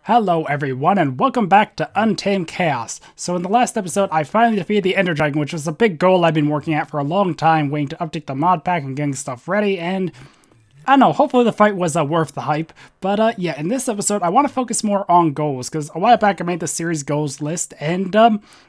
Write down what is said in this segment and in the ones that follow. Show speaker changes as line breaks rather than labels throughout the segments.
Hello everyone and welcome back to Untamed Chaos. So in the last episode I finally defeated the Ender Dragon, which was a big goal I've been working at for a long time, waiting to update the mod pack and getting stuff ready, and I don't know, hopefully the fight was worth the hype. But yeah, in this episode, I want to focus more on goals, because a while back I made the series goals list, and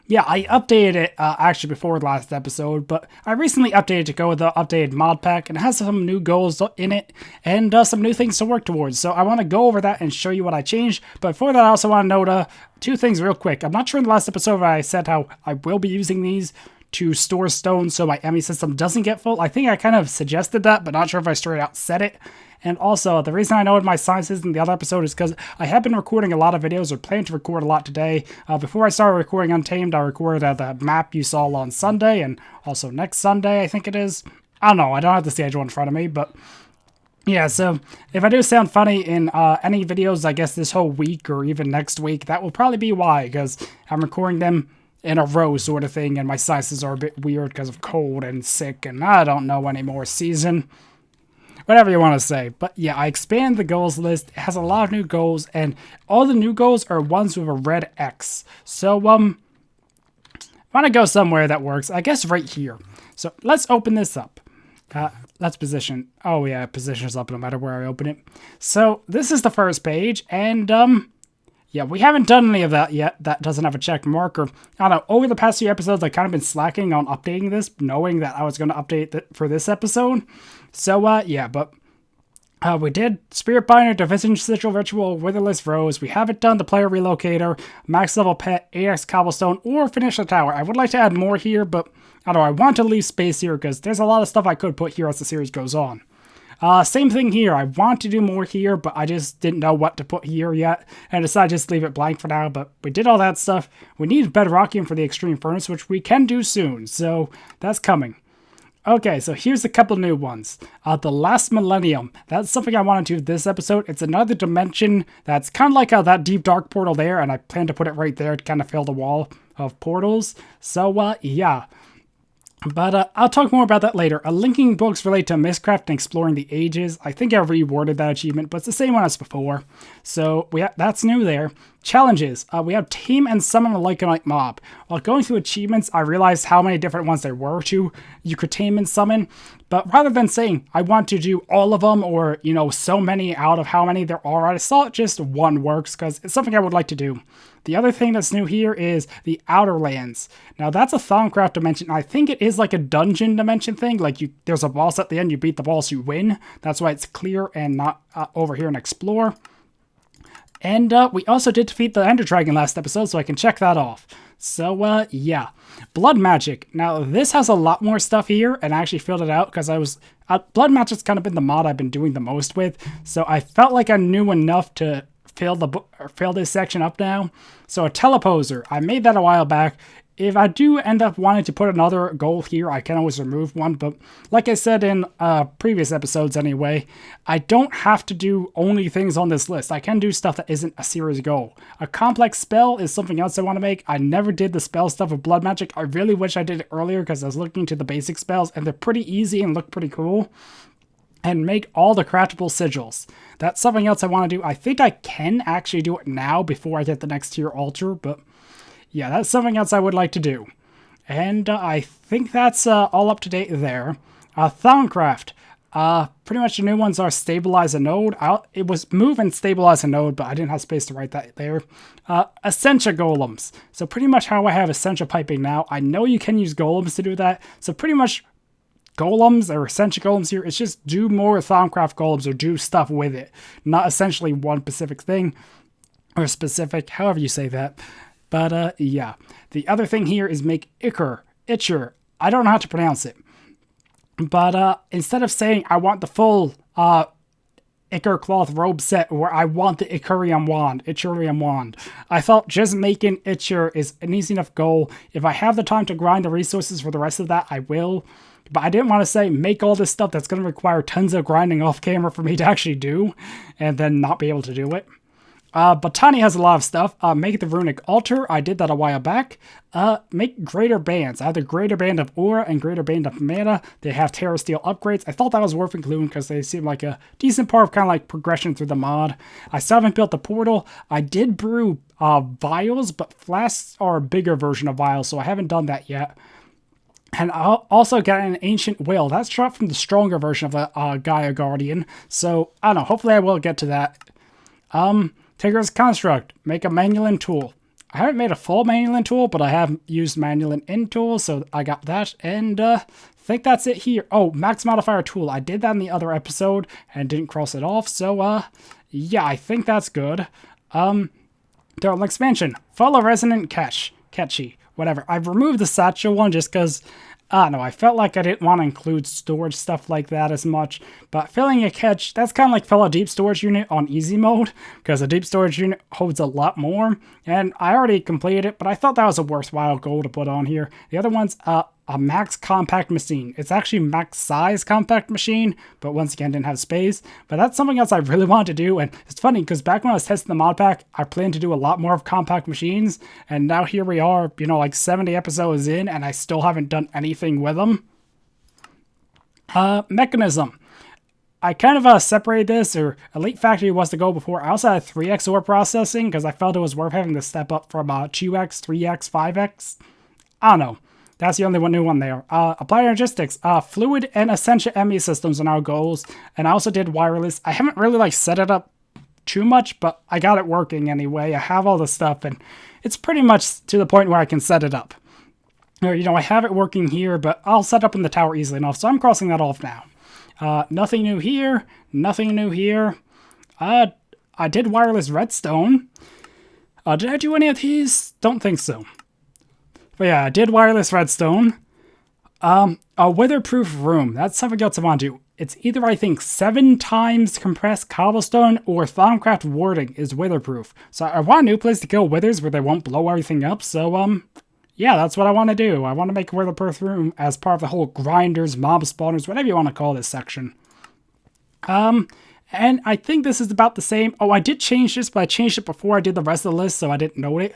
yeah, I updated it actually before the last episode, but I recently updated to go with the updated mod pack, and it has some new goals in it, and some new things to work towards. So I want to go over that and show you what I changed, but before that I also want to note two things real quick. I'm not sure in the last episode I said how I will be using these to store stones so my ME system doesn't get full. I think I kind of suggested that, but not sure if I straight out said it. And also, the reason I know what my science is in the other episode is because I have been recording a lot of videos, or plan to record a lot today. Before I started recording Untamed, I recorded the map you saw on Sunday, and also next Sunday, I think it is. I don't know, I don't have the schedule in front of me, but yeah, so if I do sound funny in any videos, I guess this whole week or even next week, that will probably be why, because I'm recording them in a row sort of thing, and my sinuses are a bit weird because of cold and sick, and I don't know anymore, season. Whatever you want to say. But yeah, I expanded the goals list. It has a lot of new goals, and all the new goals are ones with a red X. So, I want to go somewhere that works. I guess right here. So, let's open this up. Let's position. Oh yeah, it positions up no matter where I open it. So, this is the first page, and, yeah, we haven't done any of that yet. That doesn't have a check mark. Or, I don't know, over the past few episodes, I've kind of been slacking on updating this, knowing that I was going to update it for this episode. So, yeah, but we did Spirit Binder, Division Sigil Ritual, Witherless Rose. We haven't done the Player Relocator, Max Level Pet, AX Cobblestone, or Finish the Tower. I would like to add more here, but I don't know, I want to leave space here because there's a lot of stuff I could put here as the series goes on. Same thing here. I want to do more here, but I just didn't know what to put here yet, and I decided to just leave it blank for now, but we did all that stuff. We need Bedrockium for the Extreme Furnace, which we can do soon, so that's coming. Okay, so here's a couple new ones. The Last Millennium. That's something I want to do this episode. It's another dimension that's kind of like that deep dark portal there, and I plan to put it right there to kind of fill the wall of portals. So, yeah. But I'll talk more about that later. Linking books related to Mistcraft and Exploring the Ages. I think I reworded that achievement, but it's the same one as before. So that's new there. Challenges. We have Tame and Summon a Lycanite Mob. While going through achievements, I realized how many different ones there were you could tame and summon. But rather than saying, I want to do all of them, or, you know, so many out of how many there are, I saw just one works, because it's something I would like to do. The other thing that's new here is the Outer Lands. Now, that's a Thaumcraft dimension. I think it is like a dungeon dimension thing. Like, there's a boss at the end, you beat the boss, you win. That's why it's clear and not over here and explore. And we also did defeat the Ender Dragon last episode, so I can check that off. So, yeah. Blood Magic. Now, this has a lot more stuff here, and I actually filled it out because I was... Blood Magic's kind of been the mod I've been doing the most with, so I felt like I knew enough to fill this section up now. So a Teleposer. I made that a while back. If I do end up wanting to put another goal here, I can always remove one, but like I said in previous episodes anyway, I don't have to do only things on this list. I can do stuff that isn't a series goal. A complex spell is something else I want to make. I never did the spell stuff with Blood Magic. I really wish I did it earlier because I was looking into the basic spells, and they're pretty easy and look pretty cool. And make all the craftable sigils. That's something else I want to do. I think I can actually do it now before I get the next tier altar, but yeah, that's something else I would like to do. And I think that's all up to date there. Thaumcraft. Pretty much the new ones are Stabilize a Node. It was Move and Stabilize a Node, but I didn't have space to write that there. Essentia Golems. So pretty much how I have Essentia Piping now. I know you can use Golems to do that, so pretty much Golems or Essentia Golems here, it's just do more Thaumcraft Golems or do stuff with it. Not essentially one specific thing, or specific, however you say that. But, yeah. The other thing here is make Itcher. I don't know how to pronounce it. But, instead of saying I want the full, Ichor cloth robe set, or I want the Icurium wand, I thought just making Itcher is an easy enough goal. If I have the time to grind the resources for the rest of that, I will. But I didn't want to say make all this stuff that's going to require tons of grinding off camera for me to actually do, and then not be able to do it. Botany has a lot of stuff. Make the runic altar. I did that a while back. Make greater bands. I have the greater band of aura and greater band of mana. They have Terra Steel upgrades. I thought that was worth including because they seem like a decent part of kind of like progression through the mod. I still haven't built the portal. I did brew vials, but flasks are a bigger version of vials, so I haven't done that yet. And I also got an Ancient Will. That's dropped from the stronger version of the Gaia Guardian. So, I don't know. Hopefully I will get to that. Tigger's Construct. Make a Manulin tool. I haven't made a full Manulin tool, but I have used Manulin in tools, so I got that. And I think that's it here. Oh, Max Modifier tool. I did that in the other episode and didn't cross it off. So, yeah, I think that's good. Thermal Expansion. Follow Resonant Catchy. Whatever. I've removed the satchel one just because, I don't know, I felt like I didn't want to include storage stuff like that as much. But filling a catch, that's kind of like fill a deep storage unit on easy mode, because a deep storage unit holds a lot more. And I already completed it, but I thought that was a worthwhile goal to put on here. The other one's a max compact machine. It's actually max size compact machine, but once again didn't have space. But that's something else I really wanted to do, and it's funny because back when I was testing the mod pack, I planned to do a lot more of compact machines, and now here we are, you know, like 70 episodes in, and I still haven't done anything with them. Mechanism. I kind of separated this, or Elite Factory was the goal before. I also had 3x ore processing because I felt it was worth having to step up from 2x, 3x, 5x. I don't know. That's the only new one there. Applied Logistics. Fluid and Essentia ME systems are now goals. And I also did wireless. I haven't really like set it up too much, but I got it working anyway. I have all the stuff, and it's pretty much to the point where I can set it up. Or, you know, I have it working here, but I'll set up in the tower easily enough, so I'm crossing that off now. Nothing new here. Nothing new here. I did wireless redstone. Did I do any of these? Don't think so. But yeah, I did wireless redstone. A weatherproof room. That's something else I want to do. It's either, I think, 7 times compressed cobblestone or Thaumcraft warding is weatherproof. So I want a new place to kill withers where they won't blow everything up. So, yeah, that's what I want to do. I want to make a weatherproof room as part of the whole grinders, mob spawners, whatever you want to call this section. And I think this is about the same. Oh, I did change this, but I changed it before I did the rest of the list, so I didn't note it.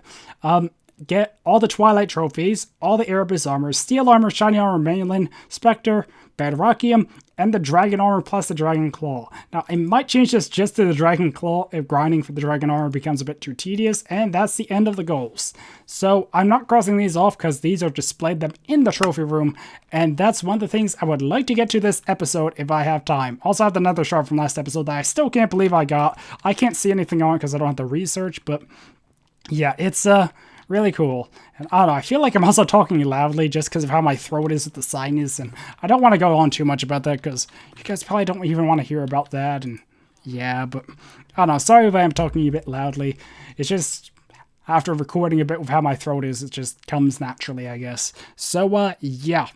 Get all the Twilight trophies, all the Erebus armor, Steel armor, Shiny armor, Manulin, Spectre, Bedrockium, and the Dragon armor plus the Dragon Claw. Now, I might change this just to the Dragon Claw if grinding for the Dragon armor becomes a bit too tedious, and that's the end of the goals. So, I'm not crossing these off because these are displayed them in the trophy room, and that's one of the things I would like to get to this episode if I have time. Also, I have the Nether Shard from last episode that I still can't believe I got. I can't see anything on it because I don't have the research, but yeah, it's, really cool. And I don't know, I feel like I'm also talking loudly just because of how my throat is with the sinus, and I don't want to go on too much about that because you guys probably don't even want to hear about that, and yeah, but I don't know, sorry if I am talking a bit loudly. It's just, after recording a bit with how my throat is, it just comes naturally, I guess. So, yeah.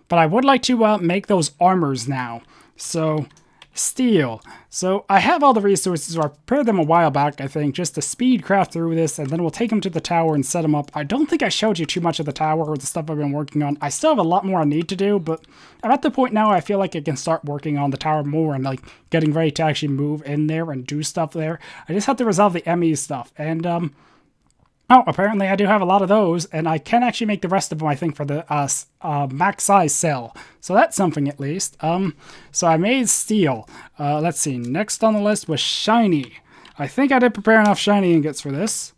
But I would like to make those armors now. So, steel. So I have all the resources, or I prepared them a while back, I think, just to speed craft through this, and then we'll take them to the tower and set them up. I don't think I showed you too much of the tower or the stuff I've been working on. I still have a lot more I need to do, but I'm at the point now I feel like I can start working on the tower more and like getting ready to actually move in there and do stuff there. I just have to resolve the ME stuff, and oh, apparently I do have a lot of those, and I can actually make the rest of them, I think, for the max size cell. So that's something at least. So I made steel. Let's see, next on the list was shiny. I think I did prepare enough shiny ingots for this.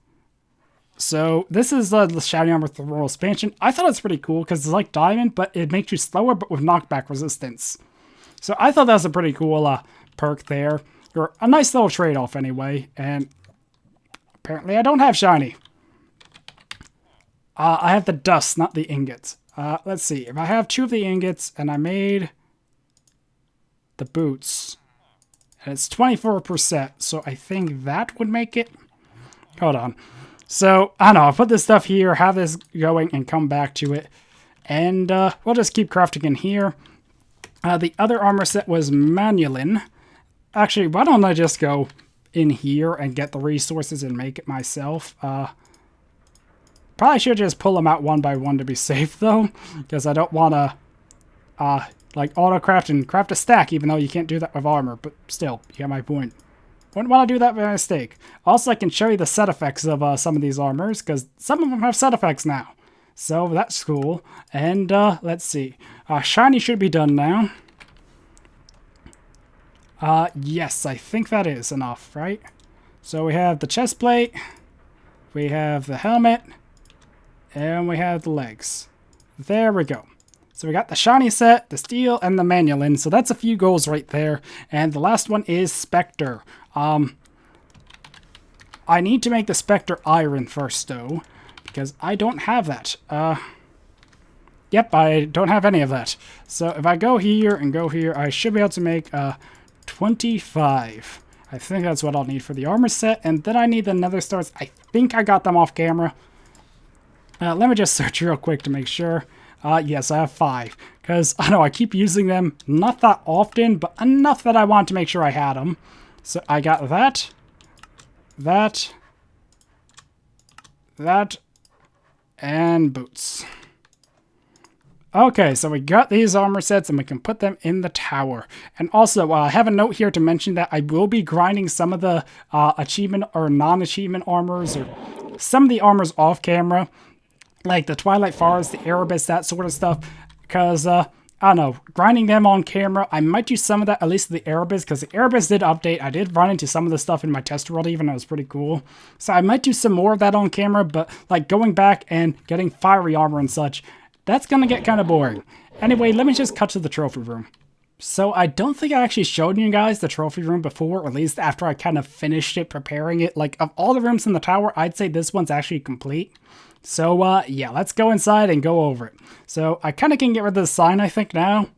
So this is the shiny armor thermal expansion. I thought it's pretty cool because it's like diamond, but it makes you slower, but with knockback resistance. So I thought that was a pretty cool perk there, or a nice little trade-off anyway. And apparently I don't have shiny. I have the dust, not the ingots. Let's see. If I have 2 of the ingots and I made the boots, and it's 24%, so I think that would make it. Hold on. So, I don't know. I'll put this stuff here, have this going, and come back to it. And we'll just keep crafting in here. The other armor set was Manulin. Actually, why don't I just go in here and get the resources and make it myself? Probably should just pull them out one by one to be safe, though, because I don't want to, like, auto-craft and craft a stack, even though you can't do that with armor, but still, you get my point. Wouldn't want to do that by mistake. Also, I can show you the set effects of some of these armors, because some of them have set effects now. So that's cool. And let's see. Shiny should be done now. Yes, I think that is enough, right? So we have the chest plate, we have the helmet, and we have the legs. There we go. So we got the shiny set, the steel, and the manual. So that's a few goals right there. And the last one is Spectre. I need to make the Spectre iron first, though, because I don't have that. Yep, I don't have any of that. So if I go here and go here, I should be able to make 25. I think that's what I'll need for the armor set. And then I need the nether stars. I think I got them off camera. Let me just search real quick to make sure. Yes, I have 5. Because, I know, I keep using them. Not that often, but enough that I want to make sure I had them. So I got that, and boots. Okay, so we got these armor sets and we can put them in the tower. And also, I have a note here to mention that I will be grinding some of the achievement or non-achievement armors, or some of the armors off camera, like the Twilight Forest, the Erebus, that sort of stuff, because, I don't know, grinding them on camera, I might do some of that, at least the Erebus, because the Erebus did update. I did run into some of the stuff in my test world even, it was pretty cool. So I might do some more of that on camera, but, like, going back and getting fiery armor and such, that's gonna get kind of boring. Anyway, let me just cut to the trophy room. So I don't think I actually showed you guys the trophy room before, or at least after I kind of finished it, preparing it. Like, of all the rooms in the tower, I'd say this one's actually complete. So, yeah, let's go inside and go over it. So, I kind of can get rid of the sign, I think, now,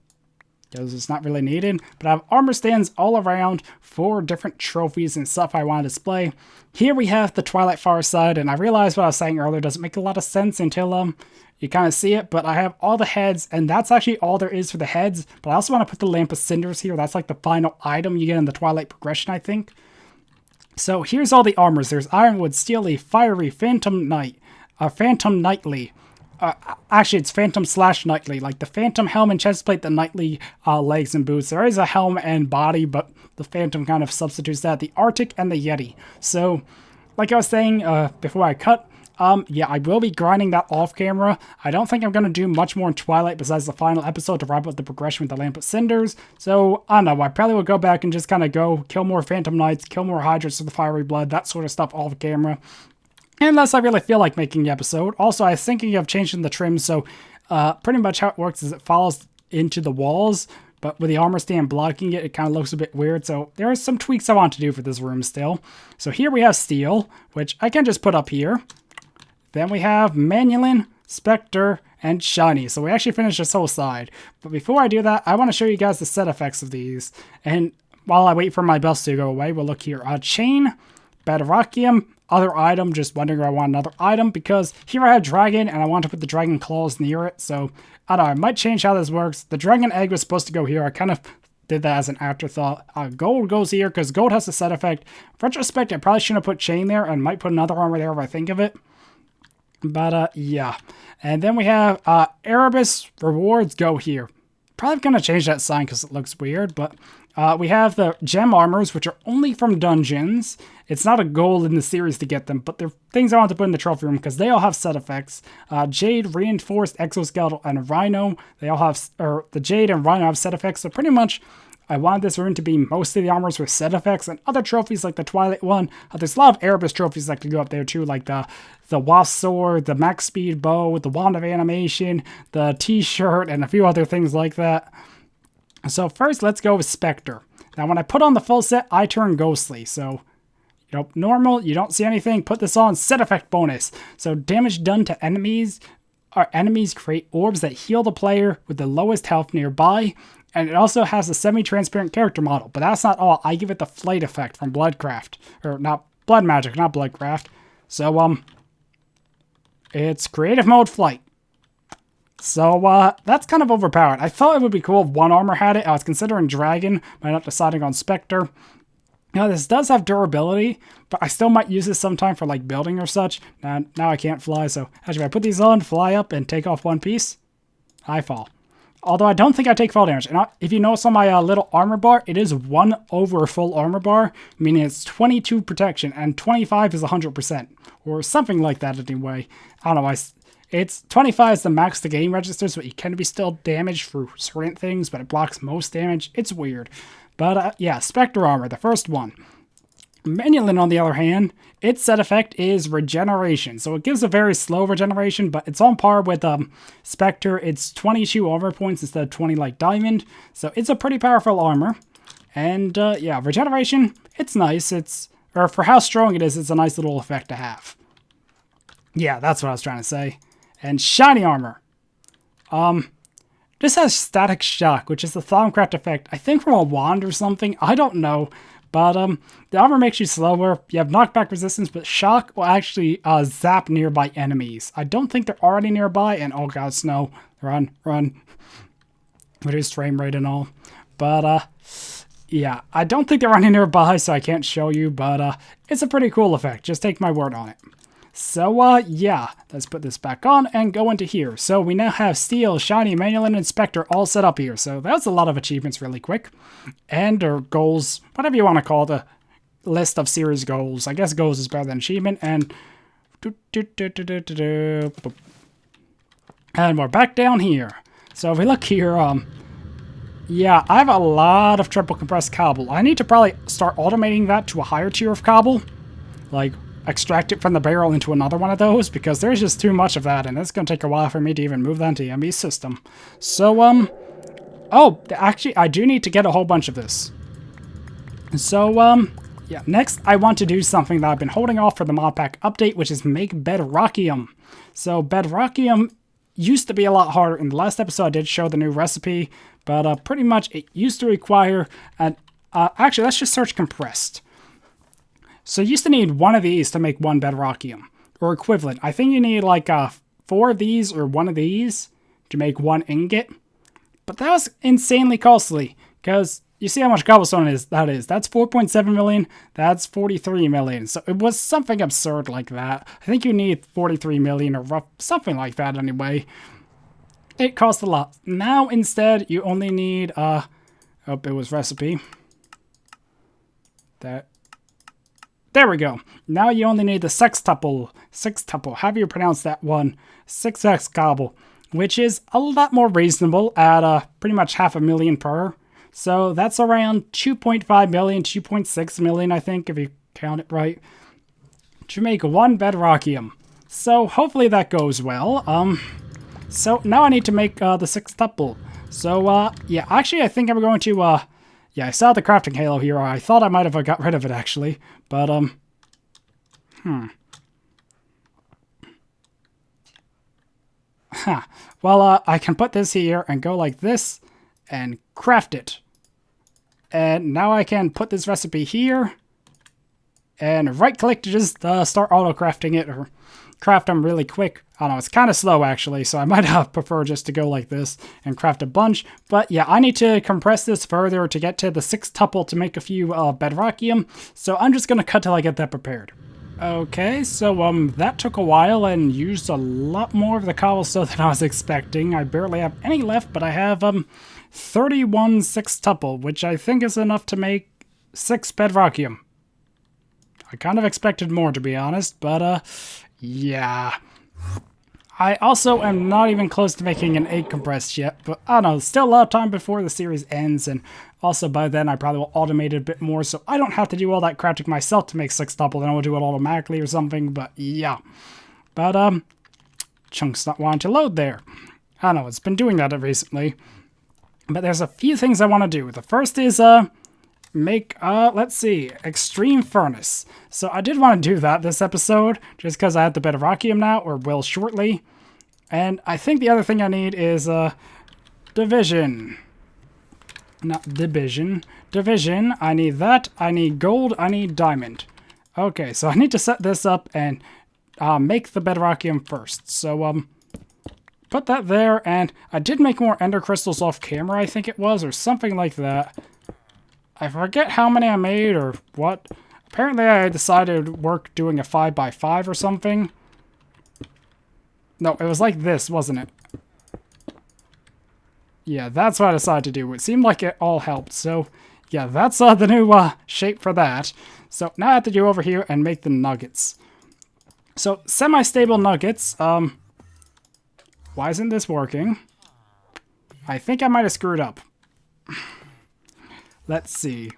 because it's not really needed. But I have armor stands all around for different trophies and stuff I want to display. Here we have the Twilight Forest side, and I realized what I was saying earlier doesn't make a lot of sense until, you kind of see it, but I have all the heads, and that's actually all there is for the heads. But I also want to put the Lamp of Cinders here. That's like the final item you get in the Twilight progression, I think. So here's all the armors. There's Ironwood, Steely, Fiery, Phantom Knight, Phantom Knightly. Actually, it's Phantom/Knightly. Like the Phantom helm and chestplate, the Knightly legs and boots. There is a helm and body, but the Phantom kind of substitutes that. The Arctic and the Yeti. So, like I was saying before I cut, yeah, I will be grinding that off camera. I don't think I'm going to do much more in Twilight besides the final episode to wrap up the progression with the Lamp of Cinders. So, I don't know, I probably will go back and just kind of go kill more Phantom Knights, kill more Hydras with the Fiery Blood, that sort of stuff off camera. Unless I really feel like making the episode. Also, I was thinking of changing the trim, so pretty much how it works is it follows into the walls, but with the armor stand blocking it, it kind of looks a bit weird. So there are some tweaks I want to do for this room still. So here we have Steel, which I can just put up here. Then we have Manulin, Spectre, and Shiny. So we actually finished this whole side. But before I do that, I want to show you guys the set effects of these. And while I wait for my belts to go away, we'll look here. Chain, Bedrockium, other item, just wondering if I want another item, because here I have Dragon, and I want to put the Dragon Claws near it. So, I don't know, I might change how this works. The Dragon Egg was supposed to go here. I kind of did that as an afterthought. Gold goes here, because gold has a set effect. Retrospect, I probably shouldn't have put Chain there, and might put another armor there if I think of it. But, yeah. And then we have Erebus rewards go here. Probably going to change that sign because it looks weird, but we have the gem armors, which are only from dungeons. It's not a goal in the series to get them, but they're things I want to put in the trophy room because they all have set effects. Jade, Reinforced, Exoskeletal, and Rhino. They all have, or the Jade and Rhino have set effects, so pretty much I wanted this room to be most of the armors with set effects, and other trophies like the Twilight one. There's a lot of Erebus trophies that could go up there too, like the Wasp Sword, the Max Speed Bow, the Wand of Animation, the T-shirt, and a few other things like that. So first, let's go with Spectre. Now, when I put on the full set, I turn ghostly. So, you know, normal, you don't see anything. Put this on, set effect bonus. So damage done to enemies. Our enemies create orbs that heal the player with the lowest health nearby. And it also has a semi-transparent character model. But that's not all. I give it the flight effect from Bloodcraft. Or not Blood Magic, not Bloodcraft. So, it's creative mode flight. So, that's kind of overpowered. I thought it would be cool if one armor had it. I was considering Dragon, but I'm not deciding on Spectre. Now, this does have durability, but I still might use this sometime for, like, building or such. Now I can't fly, so actually, if I put these on, fly up, and take off one piece, I fall. Although I don't think I take fall damage. And if you notice on my little armor bar, it is 1 over full armor bar, meaning it's 22 protection, and 25 is 100%, or something like that anyway. I don't know, it's 25 is the max the game registers, but you can be still damaged for certain things, but it blocks most damage. It's weird. But yeah, Spectre Armor, the first one. Manulin, on the other hand, its set effect is regeneration. So it gives a very slow regeneration, but it's on par with Spectre. It's 22 armor points instead of 20 like Diamond. So it's a pretty powerful armor. And yeah, regeneration, it's nice. Or for how strong it is, it's a nice little effect to have. Yeah, that's what I was trying to say. And Shiny Armor. This has Static Shock, which is the Thaumcraft effect. I think from a wand or something. I don't know. But the armor makes you slower. You have knockback resistance, but shock will actually zap nearby enemies. I don't think they're already nearby, and oh god, snow. Run, run. Reduced frame rate and all. But yeah, I don't think they're running nearby, so I can't show you, but it's a pretty cool effect. Just take my word on it. So, yeah, let's put this back on and go into here. So we now have Steel, Shiny, Manulin, and Spectre all set up here. So that's a lot of achievements really quick. And, or goals, whatever you want to call the list of series goals. I guess goals is better than achievement. And, and we're back down here. So if we look here, yeah, I have a lot of triple compressed cobble. I need to probably start automating that to a higher tier of cobble. Like, extract it from the barrel into another one of those, because there's just too much of that, and it's going to take a while for me to even move that into the ME system. So, oh, actually, I do need to get a whole bunch of this. So, yeah, next I want to do something that I've been holding off for the mod pack update, which is make Bedrockium. So, Bedrockium used to be a lot harder. In the last episode, I did show the new recipe, but pretty much it used to require an... actually, let's just search compressed. So you used to need one of these to make one Bedrockium, or equivalent. I think you need like 4 of these or 1 of these to make 1 ingot. But that was insanely costly, because you see how much cobblestone that is. That's 4.7 million, that's 43 million. So it was something absurd like that. I think you need 43 million or something like that anyway. It cost a lot. Now instead, you only need, oh, it was recipe. There we go. Now you only need the sextuple, however you pronounce that one, 6x cobble, which is a lot more reasonable at pretty much 500,000 per. So that's around 2.5 million, 2.6 million, I think, if you count it right, to make 1 Bedrockium. So hopefully that goes well. So now I need to make the sextuple. So yeah, actually I think I'm going to yeah, I saw the crafting halo here. I thought I might have got rid of it, actually. But, Huh. Well, I can put this here and go like this and craft it. And now I can put this recipe here and right-click to just start auto-crafting it or craft them really quick. I don't know, it's kind of slow actually, so I might prefer just to go like this and craft a bunch. But yeah, I need to compress this further to get to the sextuple to make a few Bedrockium. So I'm just going to cut till I get that prepared. Okay, so that took a while and used a lot more of the cobblestone than I was expecting. I barely have any left, but I have 31 sextuple, which I think is enough to make 6 Bedrockium. I kind of expected more, to be honest, but yeah. I also am not even close to making an 8 compressed yet, but I don't know, still a lot of time before the series ends, and also by then I probably will automate it a bit more, so I don't have to do all that crafting myself to make sextuple, then I will do it automatically or something, but yeah. But, Chunk's not wanting to load there. I don't know, it's been doing that recently. But there's a few things I want to do. The first is, make, let's see, Extreme Furnace. So I did want to do that this episode, just because I have the Bedrockium now, or will shortly. And I think the other thing I need is, Division. Not Division. Division, I need that, I need gold, I need diamond. Okay, so I need to set this up and, make the Bedrockium first. So, put that there, and I did make more ender crystals off camera, I think it was, or something like that. I forget how many I made or what. Apparently I decided to work doing a 5x5 or something. No, it was like this, wasn't it? Yeah, that's what I decided to do. It seemed like it all helped. So, yeah, that's the new shape for that. So now I have to go over here and make the nuggets. So, semi-stable nuggets. Why isn't this working? I think I might have screwed up. Let's see.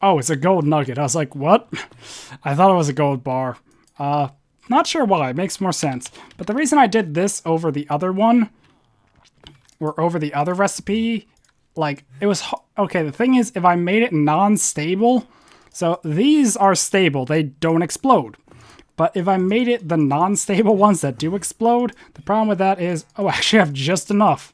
Oh, it's a gold nugget. I was like, what? I thought it was a gold bar. Not sure why. It makes more sense. But the reason I did this over the other one, or over the other recipe, like, it was... Okay, the thing is, if I made it non-stable... So, these are stable. They don't explode. But if I made it the non-stable ones that do explode, the problem with that is... Oh, I actually have just enough.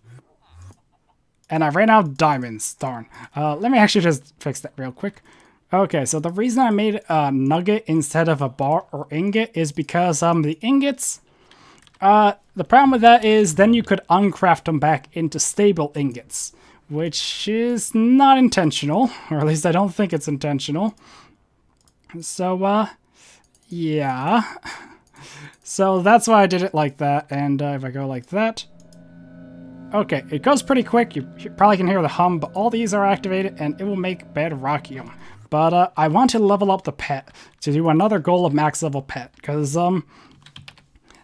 And I ran out of diamonds. Darn. Let me actually just fix that real quick. Okay, so the reason I made a nugget instead of a bar or ingot is because the ingots... the problem with that is then you could uncraft them back into stable ingots, which is not intentional, or at least I don't think it's intentional. So, yeah. So that's why I did it like that, and if I go like that... Okay, it goes pretty quick. You probably can hear the hum, but all these are activated, and it will make bedrockium. But I want to level up the pet to do another goal of max level pet, because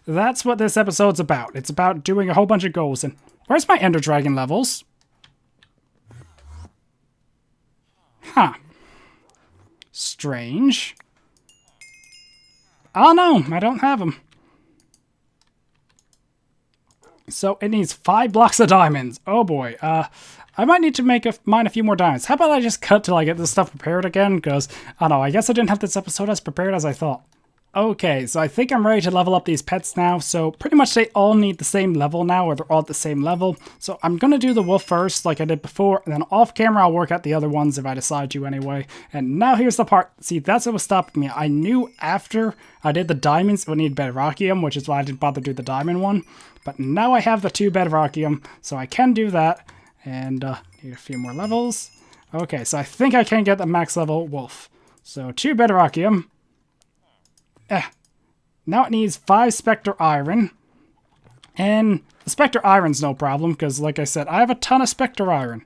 that's what this episode's about. It's about doing a whole bunch of goals. And where's my Ender Dragon levels? Huh. Strange. Oh no, I don't have them. So it needs 5 blocks of diamonds. Oh boy. I might need to mine a few more diamonds. How about I just cut till I get this stuff prepared again? Because, I don't know, I guess I didn't have this episode as prepared as I thought. Okay, so I think I'm ready to level up these pets now. So pretty much they all need the same level now, or they're all at the same level. So I'm going to do the wolf first, like I did before, and then off camera I'll work out the other ones if I decide to anyway. And now here's the part. See, that's what was stopping me. I knew after I did the diamonds it would need bedrockium, which is why I didn't bother to do the diamond one. But now I have the 2 bedrockium, so I can do that. And need a few more levels. Okay, so I think I can get the max level wolf. So 2 bedrockium. Now it needs 5 Spectre Iron. And the Spectre Iron's no problem, because like I said, I have a ton of Spectre Iron.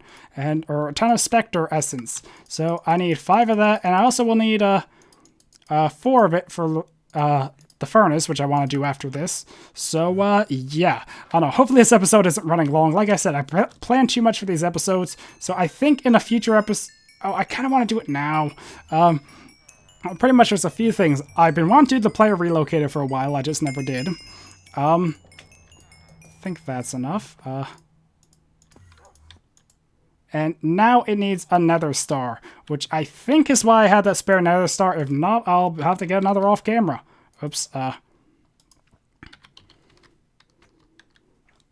Or a ton of Spectre Essence. So I need 5 of that, and I also will need 4 of it for the furnace, which I want to do after this. So, yeah. I don't know. Hopefully this episode isn't running long. Like I said, I planned too much for these episodes. So I think in a future episode... Oh, I kind of want to do it now. Pretty much there's a few things. I've been wanting to do the player relocated for a while. I just never did. I think that's enough. And now it needs a nether star, which I think is why I had that spare nether star. If not, I'll have to get another off camera. Oops,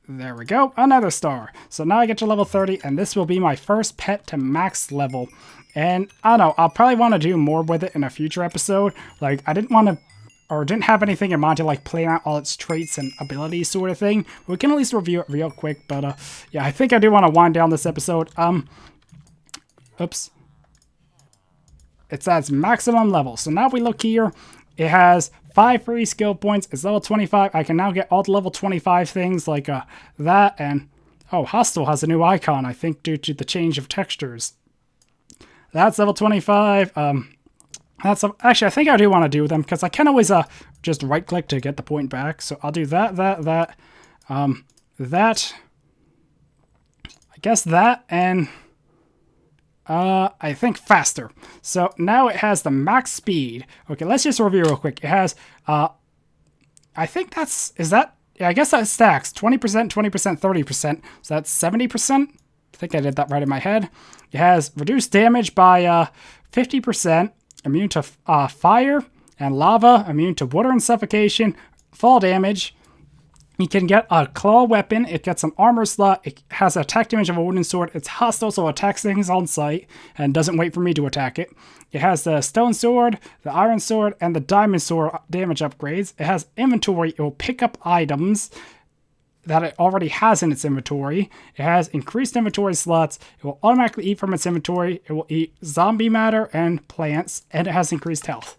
there we go, another star. So now I get to level 30, and this will be my first pet to max level. And I don't know, I'll probably want to do more with it in a future episode. Like, I didn't want to, or didn't have anything in mind to like plan out all its traits and abilities sort of thing. We can at least review it real quick, but yeah, I think I do want to wind down this episode. Oops. It's at its maximum level. So now we look here, it has 5 free skill points. It's level 25. I can now get all the level 25 things like that. And, oh, Hostile has a new icon, I think, due to the change of textures. That's level 25. Actually, I think I do want to do them, because I can always just right-click to get the point back. So I'll do that. I guess that, and... I think faster. So now it has the max speed. Okay, let's just review real quick. It has, I think that's, yeah, I guess that stacks. 20%, 20%, 30%. So that's 70%. I think I did that right in my head. It has reduced damage by 50%, immune to fire and lava, immune to water and suffocation, fall damage. You can get a claw weapon, it gets an armor slot, it has an attack damage of a wooden sword, it's hostile so it attacks things on sight, and doesn't wait for me to attack it. It has the stone sword, the iron sword, and the diamond sword damage upgrades. It has inventory, it will pick up items that it already has in its inventory. It has increased inventory slots, it will automatically eat from its inventory, it will eat zombie matter and plants, and it has increased health.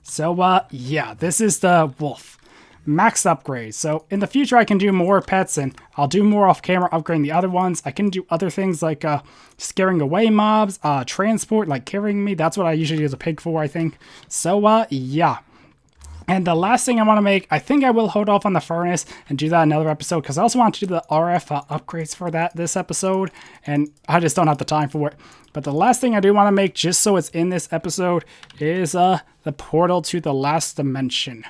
So, yeah, this is the wolf. max upgrades. So in the future, I can do more pets, and I'll do more off camera upgrading the other ones. I can do other things like scaring away mobs, transport, like carrying me. That's what I usually use a pig for, I think. So yeah. And the last thing I want to make, I think I will hold off on the furnace and do that another episode, because I also want to do the RF upgrades for this episode, and I just don't have the time for it. But the last thing I do want to make, just so it's in this episode, is the portal to the last dimension.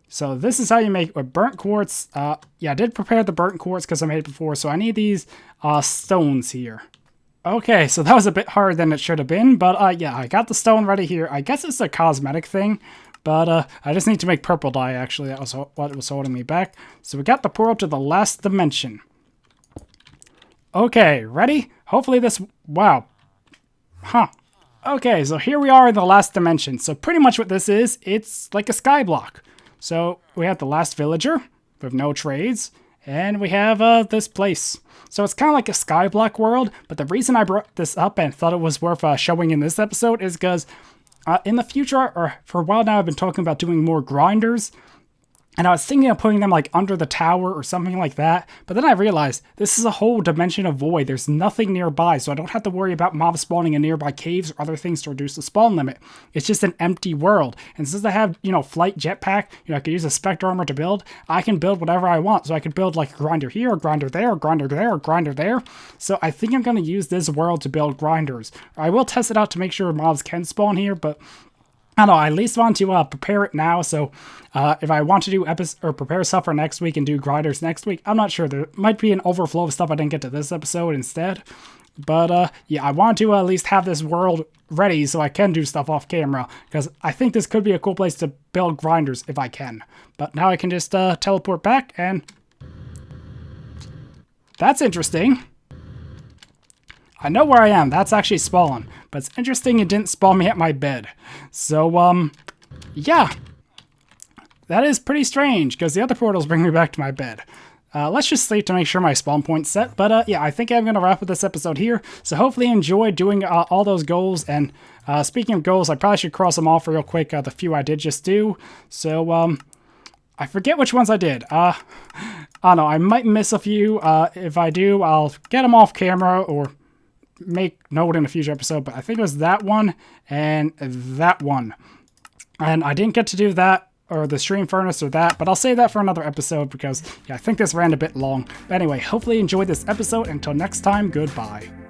So this is how you make with burnt quartz. Yeah, I did prepare the burnt quartz because I made it before, so I need these stones here. Okay, so that was a bit harder than it should have been, but yeah, I got the stone ready here. I guess it's a cosmetic thing. But I just need to make purple dye, actually. That was what was holding me back. So we got the portal to the last dimension. Okay, ready? Hopefully this... Wow. Huh. Okay, so here we are in the last dimension. So pretty much what this is, it's like a sky block. So we have the last villager with no trades. And we have this place. So it's kind of like a sky block world. But the reason I brought this up and thought it was worth showing in this episode is because... in the future, or for a while now, I've been talking about doing more grinders, and I was thinking of putting them like under the tower or something like that, but then I realized this is a whole dimension of void. There's nothing nearby, so I don't have to worry about mobs spawning in nearby caves or other things to reduce the spawn limit. It's just an empty world, and since I have, flight jetpack, I could use a Spectre armor to build, I can build whatever I want. So I could build like a grinder here, a grinder there, a grinder there, a grinder there. So I think I'm going to use this world to build grinders. I will test it out to make sure mobs can spawn here, but I don't know, I at least want to prepare it now, so if I want to do prepare stuff for next week and do grinders next week, I'm not sure. There might be an overflow of stuff I didn't get to this episode instead. But yeah, I want to at least have this world ready so I can do stuff off camera, because I think this could be a cool place to build grinders if I can. But now I can just teleport back, and that's interesting. I know where I am. That's actually spawn. But it's interesting it didn't spawn me at my bed. So, yeah. That is pretty strange, because the other portals bring me back to my bed. Let's just sleep to make sure my spawn point's set. But, yeah, I think I'm going to wrap up this episode here. So hopefully you enjoyed doing all those goals. And speaking of goals, I probably should cross them off real quick, the few I did just do. So, I forget which ones I did. I don't know. I might miss a few. If I do, I'll get them off camera or make note in a future episode, but I think it was that one and that one. And I didn't get to do that, or the stream furnace or that, but I'll save that for another episode because, yeah, I think this ran a bit long. But anyway, hopefully you enjoyed this episode. Until next time, goodbye.